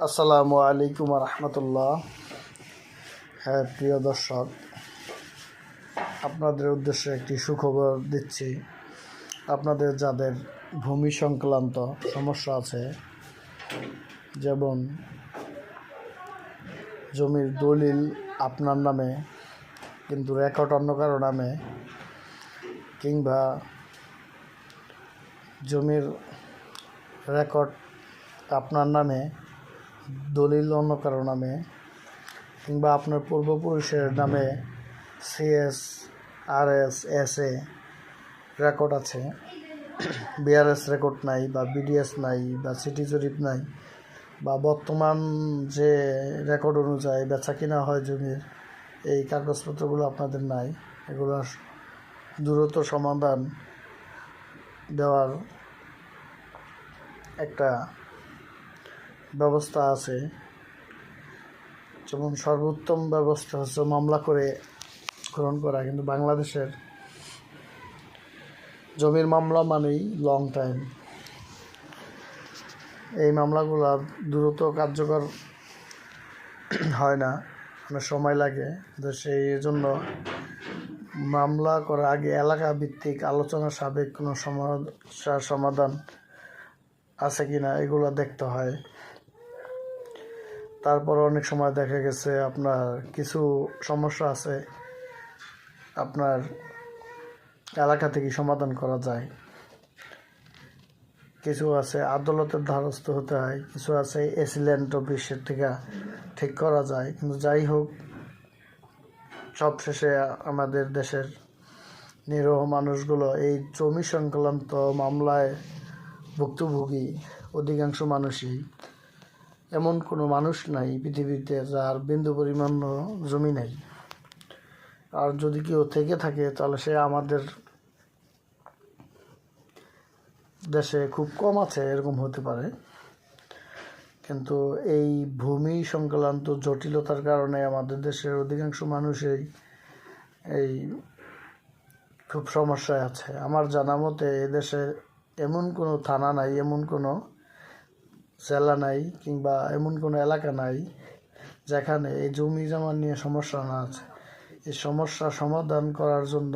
আসসালামু আলাইকুম রহমতুল্লাহ। হ্যাঁ, প্রিয় দর্শক, আপনাদের উদ্দেশ্যে একটি সুখবর দিচ্ছি। আপনাদের যাদের ভূমি সংক্রান্ত সমস্যা আছে, যেমন জমির দলিল আপনার নামে কিন্তু রেকর্ড অন্য কারো নামে, কিংবা জমির রেকর্ড আপনার নামে দলিল অন্য কারো নামে, কিংবা আপনার পূর্বপুরুষের নামে সিএস, আরএস, এসএ রেকর্ড আছে, বিআরএস রেকর্ড নাই, বা বিডিএস নাই, বা সিটি জরিপ নাই, বা বর্তমান যে রেকর্ড অনুযায়ী বেচা কিনা হয় জমির, এই কাগজপত্রগুলো আপনাদের নাই। এগুলো দ্রুত সমাধান দেওয়ার একটা ব্যবস্থা আছে। যেমন সর্বোত্তম ব্যবস্থা হচ্ছে মামলা করে গ্রহণ করা, কিন্তু বাংলাদেশের জমির মামলা মানেই লং টাইম। এই মামলাগুলো দ্রুত কার্যকর হয় না, অনেক সময় লাগে। সেই জন্য মামলা করার আগে এলাকা ভিত্তিক আলোচনা সাবেক কোনো সমস্যার সমাধান আছে কিনা এগুলো দেখতে হয়। তারপর অনেক সময় দেখা গেছে আপনার কিছু সমস্যা আছে আপনার এলাকা থেকে সমাধান করা যায়, কিছু আছে আদালতের দ্বারস্থ হতে হয়, কিছু আছে এসিল্যান্ড অফিসের থেকে ঠিক করা যায়। কিন্তু যাই হোক, সবশেষে আমাদের দেশের নিরীহ মানুষগুলো এই জমি সংক্রান্ত মামলায় ভুক্তভোগী। অধিকাংশ মানুষই, এমন কোনো মানুষ নাই পৃথিবীতে যার বিন্দু পরিমাণ জমি নেই। আর যদি কেউ থেকে থাকে তাহলে সে আমাদের দেশে খুব কম আছে, এরকম হতে পারে। কিন্তু এই ভূমি সংক্রান্ত জটিলতার কারণে আমাদের দেশের অধিকাংশ মানুষই এই খুব সমস্যায় আছে। আমার জানা মতে এদেশে এমন কোনো থানা নাই, এমন কোনো জেলা নাই, কিংবা এমন কোনো এলাকা নাই যেখানে এই জমি জমা নিয়ে সমস্যা না আছে। এই সমস্যা সমাধান করার জন্য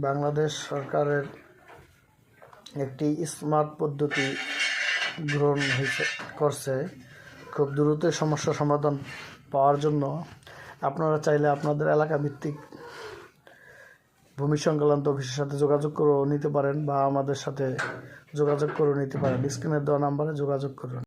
বাংলাদেশ সরকারের একটি স্মার্ট পদ্ধতি গ্রহণ করছে। খুব দ্রুত সমস্যা সমাধান পাওয়ার জন্য আপনারা চাইলে আপনাদের এলাকা ভিত্তিক ভূমি সংক্রান্ত অফিসের সাথে যোগাযোগ করে নিতে পারেন, বা আমাদের সাথে যোগাযোগ করে নিতে পারেন। স্ক্রিনে দেওয়া নাম্বারে যোগাযোগ করুন।